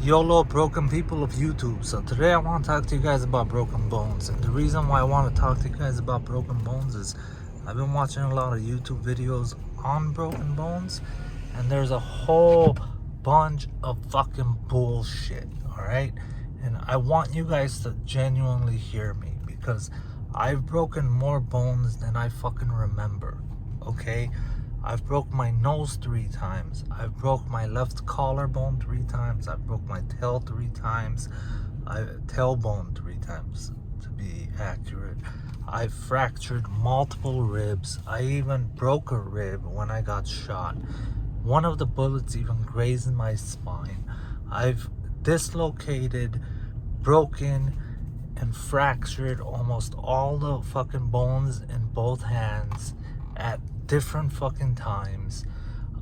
YOLO broken people of YouTube. So today I want to talk to you guys about broken bones. And the reason why I want to talk to you guys about broken bones is I've been watching a lot of YouTube videos on broken bones, and there's a whole bunch of fucking bullshit, alright? And I want you guys to genuinely hear me, because I've broken more bones than I fucking remember, okay? I've broke my nose 3 times. I've broke my left collarbone 3 times. I've broke my tail 3 times. Tailbone 3 times, to be accurate. I've fractured multiple ribs. I even broke a rib when I got shot. One of the bullets even grazed my spine. I've dislocated, broken, and fractured almost all the fucking bones in both hands at different fucking times.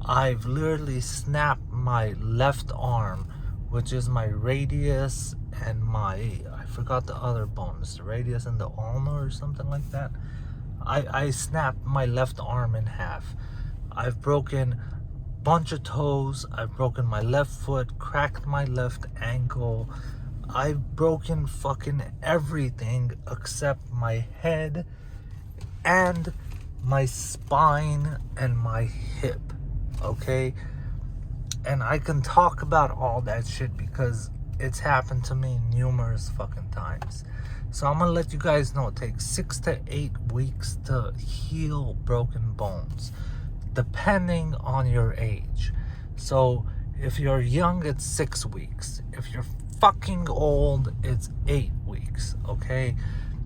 I've literally snapped my left arm, which is my radius and I forgot the other bones, the radius and the ulna or something like that. I snapped my left arm in half. I've broken a bunch of toes. I've broken my left foot, cracked my left ankle. I've broken fucking everything except my head and my spine and my hip, okay? And I can talk about all that shit because it's happened to me numerous fucking times. So I'm gonna let you guys know it takes 6 to 8 weeks to heal broken bones, depending on your age. So if you're young, it's 6 weeks. If you're fucking old, it's 8 weeks, okay?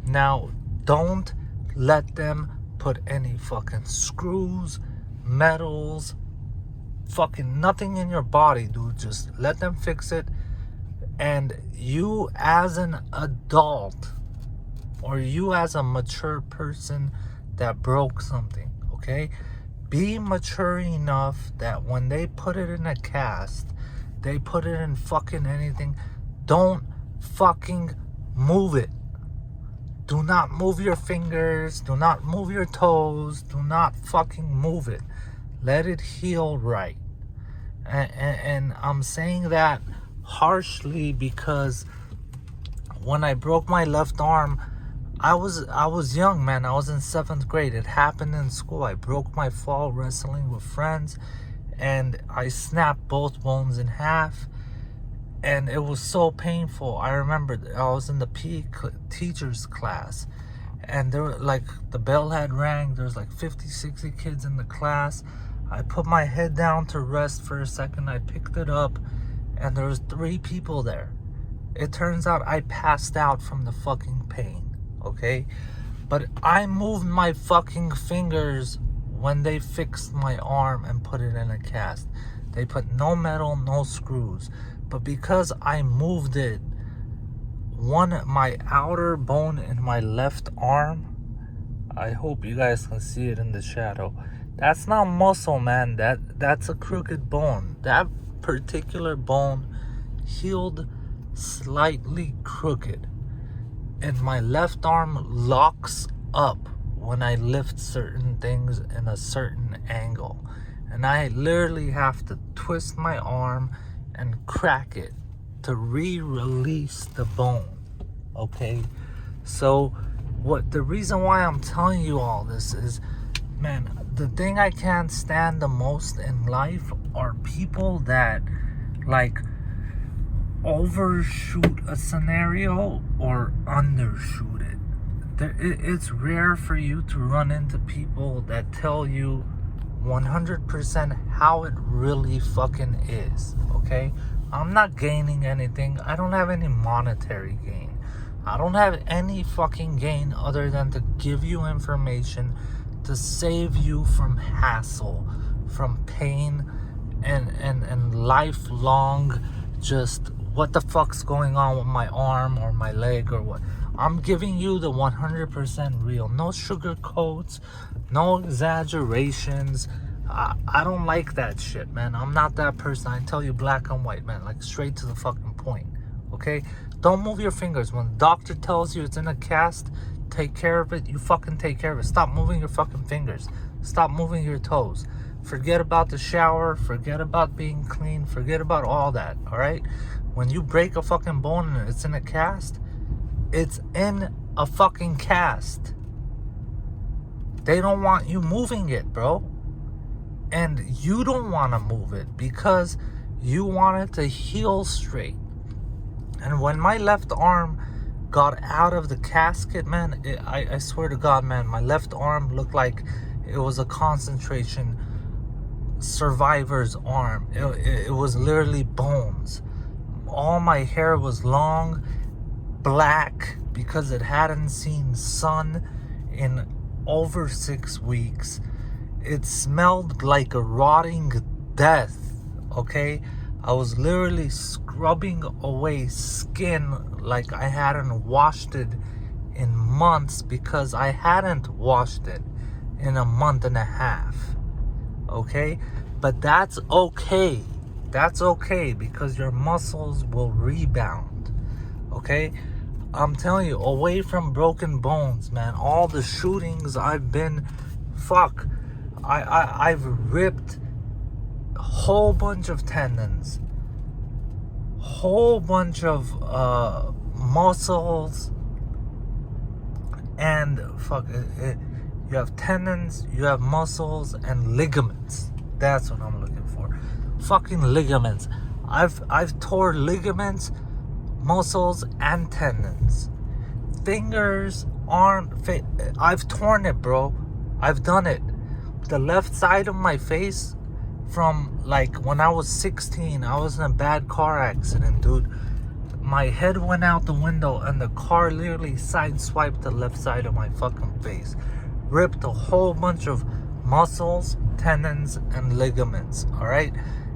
Now, don't let them put any fucking screws, metals, fucking nothing in your body, dude. Just let them fix it. And you as an adult, or you as a mature person that broke something, okay, be mature enough that when they put it in a cast, they put it in fucking anything. Don't fucking move it. Do not move your fingers. Do not move your toes. Do not fucking move it. Let it heal right. And I'm saying that harshly because when I broke my left arm, I was young, man. I was in 7th grade. It happened in school. I broke my fall wrestling with friends, and I snapped both bones in half. And it was so painful. I remember I was in the PE teacher's class, and there were like, the bell had rang. There was like 50, 60 kids in the class. I put my head down to rest for a second. I picked it up, and there was 3 people there. It turns out I passed out from the fucking pain, okay? But I moved my fucking fingers when they fixed my arm and put it in a cast. They put no metal, no screws. But because I moved it, my outer bone in my left arm, I hope you guys can see it in the shadow. That's not muscle, man. That's a crooked bone. That particular bone healed slightly crooked. And my left arm locks up when I lift certain things in a certain angle. And I literally have to twist my arm and crack it to re-release the bone, okay? So the reason why I'm telling you all this is, man, the thing I can't stand the most in life are people that like overshoot a scenario or undershoot it. It's rare for you to run into people that tell you 100% how it really fucking is, okay? I'm not gaining anything. I don't have any monetary gain. I don't have any fucking gain other than to give you information to save you from hassle, from pain, and lifelong just what the fuck's going on with my arm or my leg or what. I'm giving you the 100% real. No sugarcoats, no exaggerations. I don't like that shit, man. I'm not that person. I tell you black and white, man. Like, straight to the fucking point, okay? Don't move your fingers. When the doctor tells you it's in a cast, take care of it. You fucking take care of it. Stop moving your fucking fingers. Stop moving your toes. Forget about the shower. Forget about being clean. Forget about all that, all right? When you break a fucking bone and it's in a cast, it's in a fucking cast. They don't want you moving it, bro. And you don't want to move it because you want it to heal straight. And when my left arm got out of the casket, man, I swear to God, man, my left arm looked like it was a concentration survivor's arm. It was literally bones. All my hair was long, black, because it hadn't seen sun in over 6 weeks. It smelled like a rotting death, okay? I was literally scrubbing away skin like I hadn't washed it in months, because I hadn't washed it in a month and a half, okay? But that's okay. That's okay, because your muscles will rebound, okay? I'm telling you, away from broken bones, man. All the shootings I've been, I've ripped a whole bunch of tendons, whole bunch of muscles, and you have tendons, you have muscles, and ligaments. That's what I'm looking for. Fucking ligaments. I've tore ligaments, muscles, and tendons. Fingers, I've torn it, bro. I've done it. The left side of my face, from like when I was 16, I was in a bad car accident, dude. My head went out the window and the car literally sideswiped the left side of my fucking face. Ripped a whole bunch of muscles, tendons, and ligaments, alright?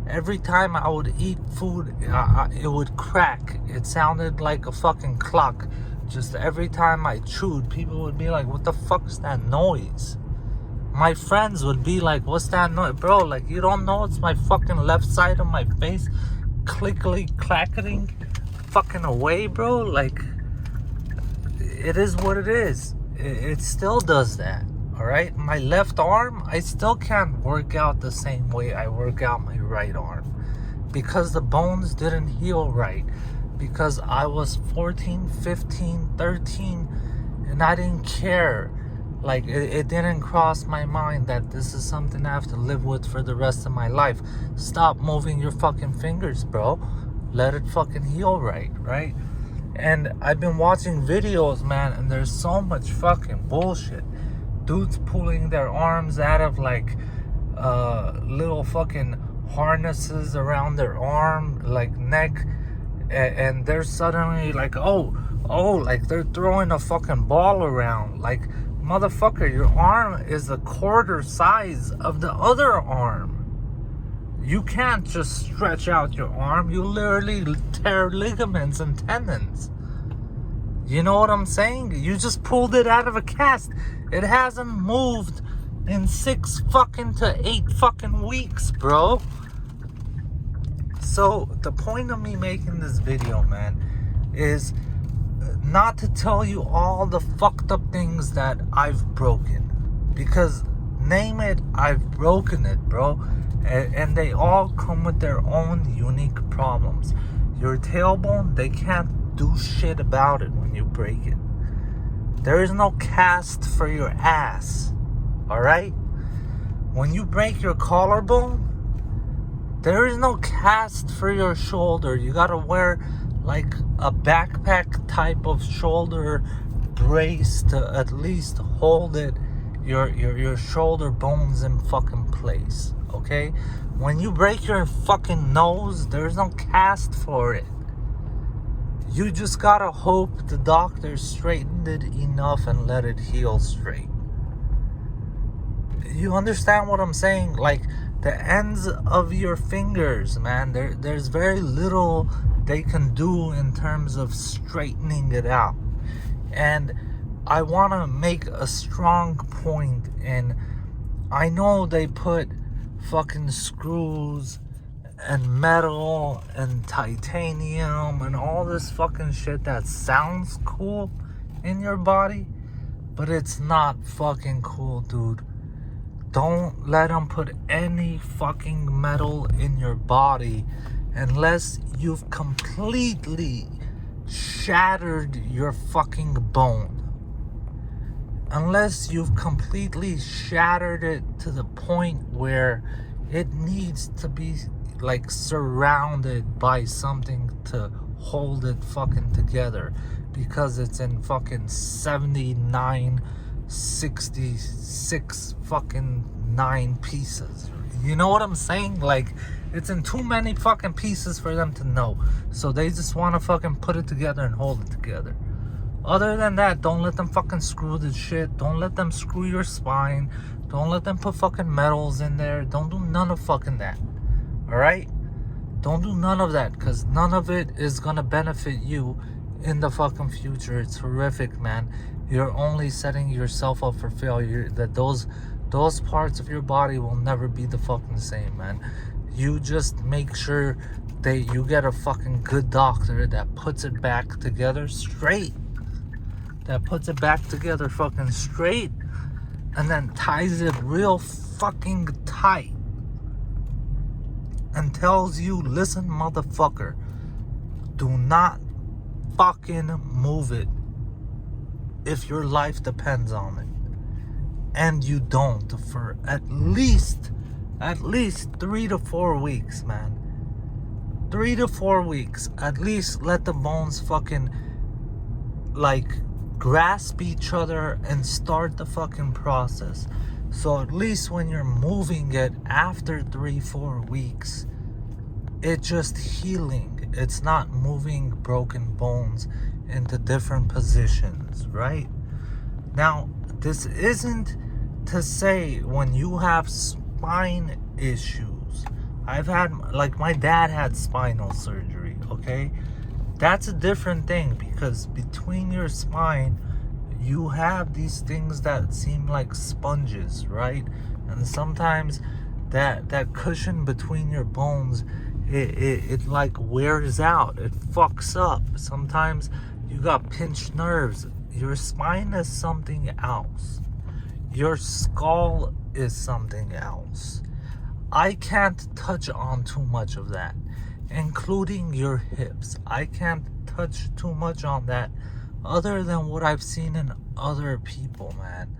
Every time I would eat food, it would crack. It sounded like a fucking clock. Just every time I chewed, people would be like, what the fuck is that noise? My friends would be like, what's that noise? Bro, like, you don't know it's my fucking left side of my face clickly clacketing fucking away, bro? Like, it is what it is. It still does that, alright? My left arm, I still can't work out the same way I work out my right arm, because the bones didn't heal right, because I was 14, 15, 13, and I didn't care. Like, it didn't cross my mind that this is something I have to live with for the rest of my life. Stop moving your fucking fingers, bro. Let it fucking heal right? And I've been watching videos, man, and there's so much fucking bullshit. Dudes pulling their arms out of like little fucking harnesses around their arm, like neck, and they're suddenly like, oh, like they're throwing a fucking ball around. Like, motherfucker, your arm is a quarter size of the other arm. You can't just stretch out your arm. You literally tear ligaments and tendons. You know what I'm saying? You just pulled it out of a cast. It hasn't moved in 6 fucking to 8 fucking weeks, bro. So the point of me making this video, man, is not to tell you all the fucked up things that I've broken, because name it, I've broken it, bro. And they all come with their own unique problems. Your tailbone, they can't do shit about it when you break it. There is no cast for your ass, alright? When you break your collarbone, there is no cast for your shoulder. You gotta wear like a backpack type of shoulder brace to at least hold it, your shoulder bones in fucking place, okay? When you break your fucking nose, there's no cast for it. You just gotta hope the doctor straightened it enough and let it heal straight. You understand what I'm saying? Like, the ends of your fingers, man, there's very little they can do in terms of straightening it out. And I want to make a strong point in, I know they put fucking screws and metal and titanium and all this fucking shit that sounds cool in your body, but it's not fucking cool, dude. Don't let them put any fucking metal in your body unless you've completely shattered your fucking bone. Unless you've completely shattered it to the point where it needs to be like surrounded by something to hold it fucking together, because it's in fucking 79, 66 fucking 9 pieces. You know what I'm saying? Like, it's in too many fucking pieces for them to know. So they just want to fucking put it together and hold it together. Other than that, don't let them fucking screw the shit. Don't let them screw your spine. Don't let them put fucking metals in there. Don't do none of fucking that. Alright? Don't do none of that, because none of it is gonna benefit you in the fucking future. It's horrific, man. You're only setting yourself up for failure. That those parts of your body will never be the fucking same, man. You just make sure that you get a fucking good doctor that puts it back together straight. That puts it back together fucking straight, and then ties it real fucking tight and tells you, listen, motherfucker, do not fucking move it if your life depends on it. And you don't for at least 3 to 4 weeks, man. 3 to 4 weeks. At least let the bones fucking like grasp each other and start the fucking process. So at least when you're moving it after 3-4 weeks, it's just healing. It's not moving broken bones into different positions, right? Now, this isn't to say when you have spine issues. I've had, like, my dad had spinal surgery, okay? That's a different thing, because between your spine, you have these things that seem like sponges, right? And sometimes that cushion between your bones, it like wears out. It fucks up. Sometimes you got pinched nerves. Your spine is something else. Your skull is something else. I can't touch on too much of that, including your hips. I can't touch too much on that other than what I've seen in other people, man.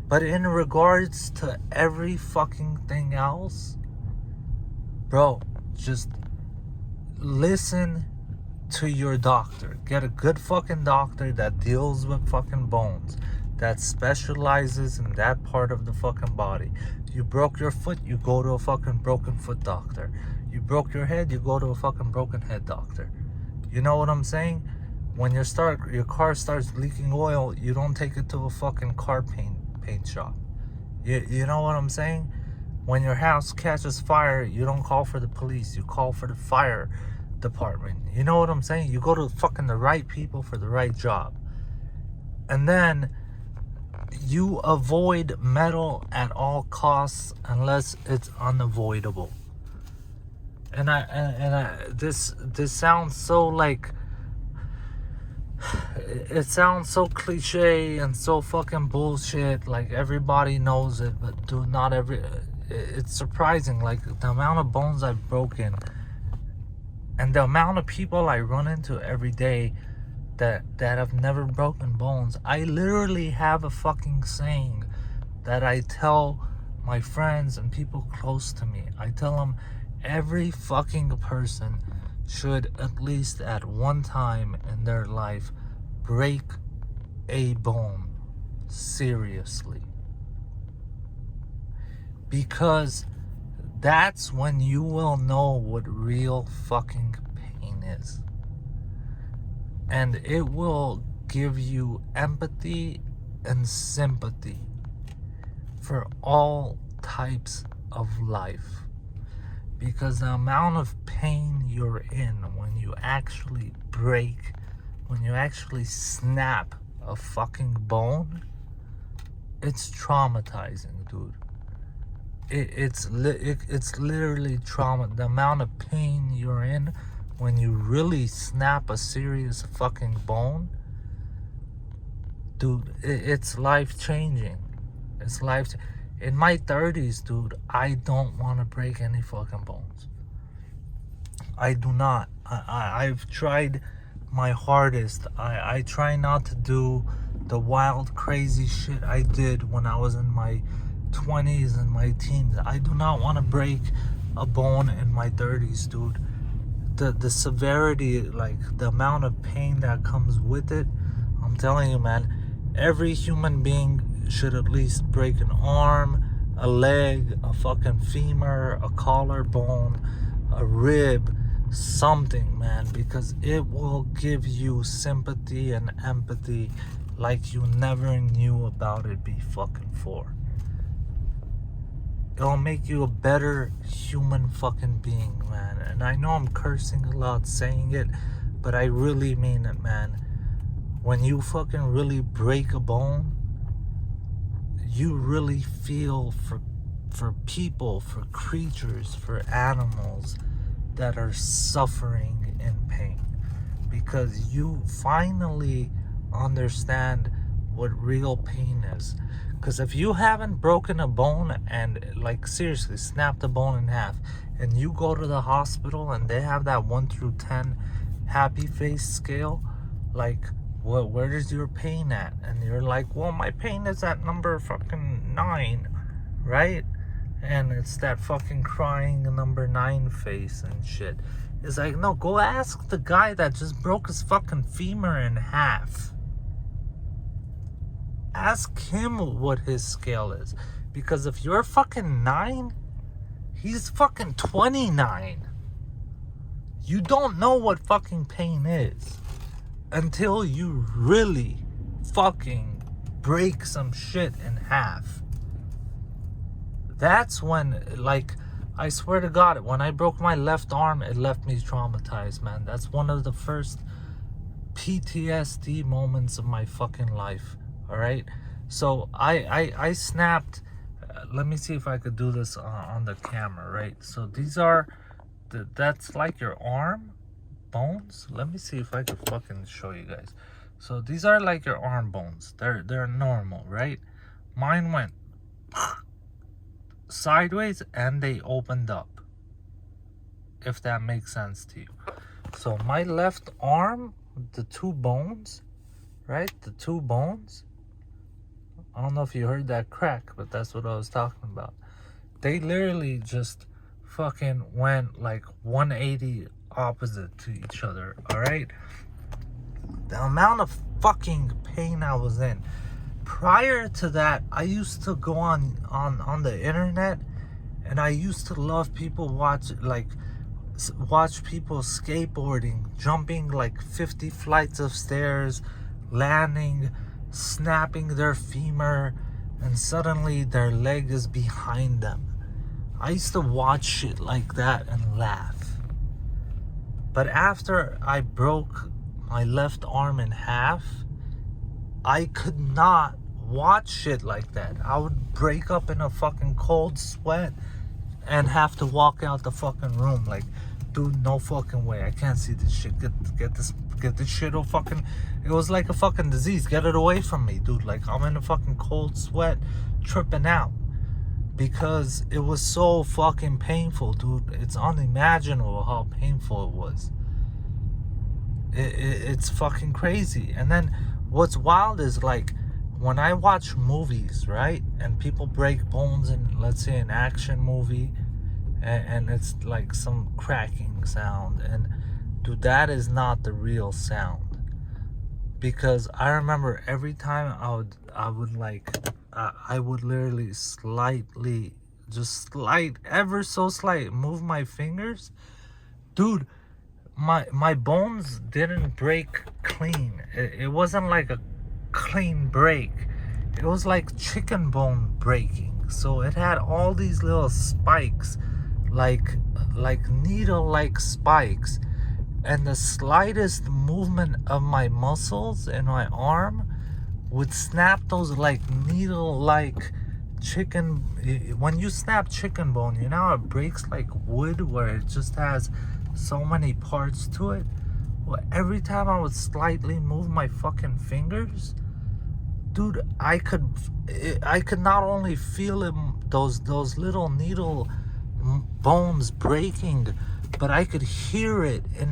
But in regards to every fucking thing else, bro, just listen to your doctor. Get a good fucking doctor that deals with fucking bones, that specializes in that part of the fucking body. You broke your foot, you go to a fucking broken foot doctor. You broke your head, you go to a fucking broken head doctor. You know what I'm saying? When your car starts leaking oil, you don't take it to a fucking car paint shop. You know what I'm saying? When your house catches fire, you don't call for the police. You call for the fire department. You know what I'm saying? You go to fucking the right people for the right job. And then you avoid metal at all costs unless it's unavoidable. And this sounds so like, it sounds so cliche and so fucking bullshit. Like, everybody knows it, but dude, not every. It's surprising, like, the amount of bones I've broken and the amount of people I run into every day that have never broken bones. I literally have a fucking saying that I tell my friends and people close to me. I tell them every fucking person should at least at one time in their life break a bone seriously, because that's when you will know what real fucking pain is, and it will give you empathy and sympathy for all types of life. Because the amount of pain you're in when you actually break, when you actually snap a fucking bone, it's traumatizing, dude. It's literally trauma. The amount of pain you're in when you really snap a serious fucking bone, dude, it's life-changing. It's in my 30s, dude, I don't want to break any fucking bones. I do not. I've tried my hardest. I try not to do the wild, crazy shit I did when I was in my 20s and my teens. I do not want to break a bone in my 30s, dude. The severity, like the amount of pain that comes with it, I'm telling you, man, every human being should at least break an arm, a leg, a fucking femur, a collarbone, a rib, something, man, because it will give you sympathy and empathy like you never knew about it before. It'll make you a better human fucking being, man. And I know I'm cursing a lot saying it, but I really mean it, man. When you fucking really break a bone, you really feel for people, for creatures, for animals that are suffering in pain, because you finally understand what real pain is. Because if you haven't broken a bone and, like, seriously snapped a bone in half, and you go to the hospital and they have that 1 through 10 happy face scale, like, where is your pain at? And you're like, well, my pain is at number fucking 9, right? And it's that fucking crying number 9 face and shit. It's like, no, go ask the guy that just broke his fucking femur in half. Ask him what his scale is. Because if you're fucking 9, he's fucking 29. You don't know what fucking pain is until you really fucking break some shit in half. That's when, like, I swear to God, when I broke my left arm, it left me traumatized, man. That's one of the first PTSD moments of my fucking life. All right, so I snapped. Let me see if I could do this on the camera, right? So these are that's like your arm bones. Let me see if I could fucking show you guys. So these are like your arm bones. They're normal, right? Mine went sideways and they opened up, if that makes sense to you. So my left arm, the two bones, right? The two bones, I don't know if you heard that crack, but that's what I was talking about. They literally just fucking went like 180 opposite to each other, all right? The amount of fucking pain I was in. Prior to that, I used to go on the internet, and I used to love people watch people skateboarding, jumping like 50 flights of stairs, landing, snapping their femur, and suddenly their leg is behind them. I used to watch shit like that and laugh. But after I broke my left arm in half, I could not watch shit like that. I would break up in a fucking cold sweat and have to walk out the fucking room like, dude, no fucking way. I can't see this shit. Get this shit all fucking... It was like a fucking disease. Get it away from me, dude. Like, I'm in a fucking cold sweat, tripping out. Because it was so fucking painful, dude. It's unimaginable how painful it was. It's fucking crazy. And then what's wild is, like, when I watch movies, right, and people break bones in, let's say, an action movie, and it's like some cracking sound, and dude, that is not the real sound. Because I remember every time I would literally slightly, just slight, ever so slight, move my fingers, dude, my bones didn't break clean. It wasn't like a clean break. It was like chicken bone breaking. So it had all these little spikes, like needle-like spikes, and the slightest movement of my muscles in my arm would snap those like needle-like chicken. When you snap chicken bone, you know how it breaks like wood, where it just has so many parts to it. Well, every time I would slightly move my fucking fingers, dude, I could not only feel those little needle bones breaking, but I could hear it it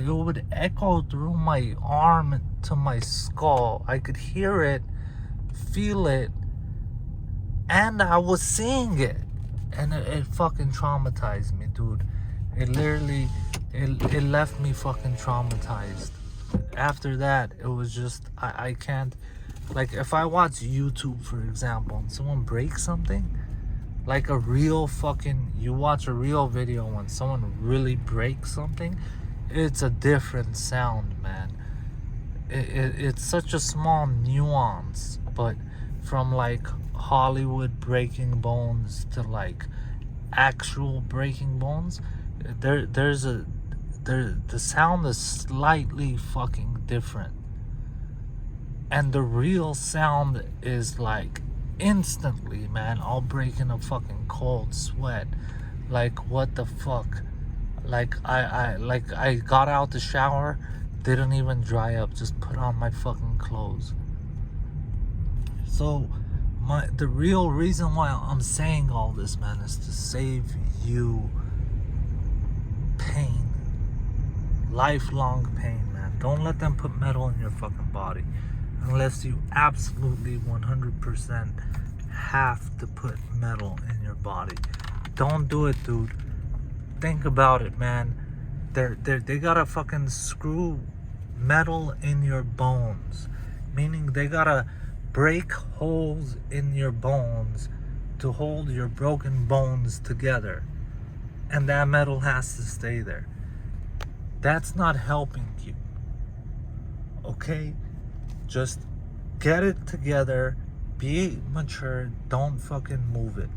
would echo through my arm to my skull. I could hear it, feel it, and I was seeing it. And it fucking traumatized me, dude. It literally, it left me fucking traumatized. After that, it was just, I can't, like, if I watch YouTube, for example, and someone breaks something, like a real fucking, you watch a real video when someone really breaks something, it's a different sound, man. It's such a small nuance, but from like Hollywood breaking bones to like actual breaking bones, the sound is slightly fucking different, and the real sound is like instantly, man. I'll break in a fucking cold sweat. Like, what the fuck? Like, I got out the shower, didn't even dry up, just put on my fucking clothes. So the real reason why I'm saying all this, man, is to save you pain, lifelong pain, man. Don't let them put metal in your fucking body unless you absolutely 100% have to put metal in your body. Don't do it, dude. Think about it, man. They gotta fucking screw metal in your bones, meaning they gotta break holes in your bones to hold your broken bones together, and that metal has to stay there. That's not helping you, okay? Just get it together, be mature, don't fucking move it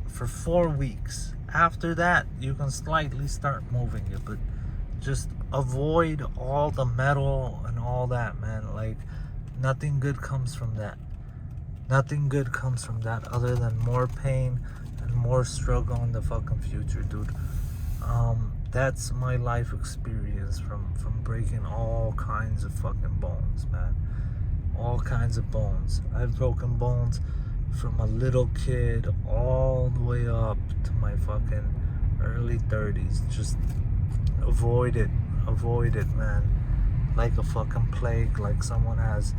for 4 weeks. After that, you can slightly start moving it, but just avoid all the metal and all that, man. Like, nothing good comes from that. Nothing good comes from that other than more pain and more struggle in the fucking future, dude. That's my life experience from breaking all kinds of fucking bones, man. All kinds of bones. I've broken bones from a little kid all the way up to my fucking early 30s. Just avoid it, man. Like a fucking plague, like someone has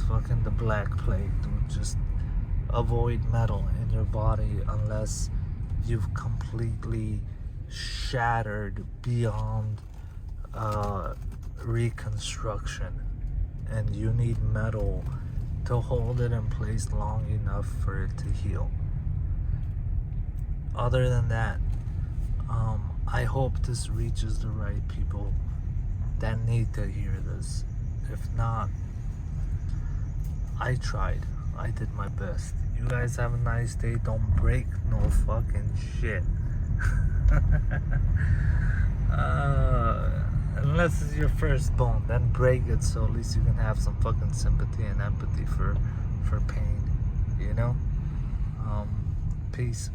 fucking the black plague, dude. Just avoid metal in your body unless you've completely shattered beyond reconstruction, and you need metal to hold it in place long enough for it to heal. Other than that, I hope this reaches the right people that need to hear this. If not, I tried. I did my best. You guys have a nice day. Don't break no fucking shit. Unless it's your first bone, then break it so at least you can have some fucking sympathy and empathy for pain, you know? Peace.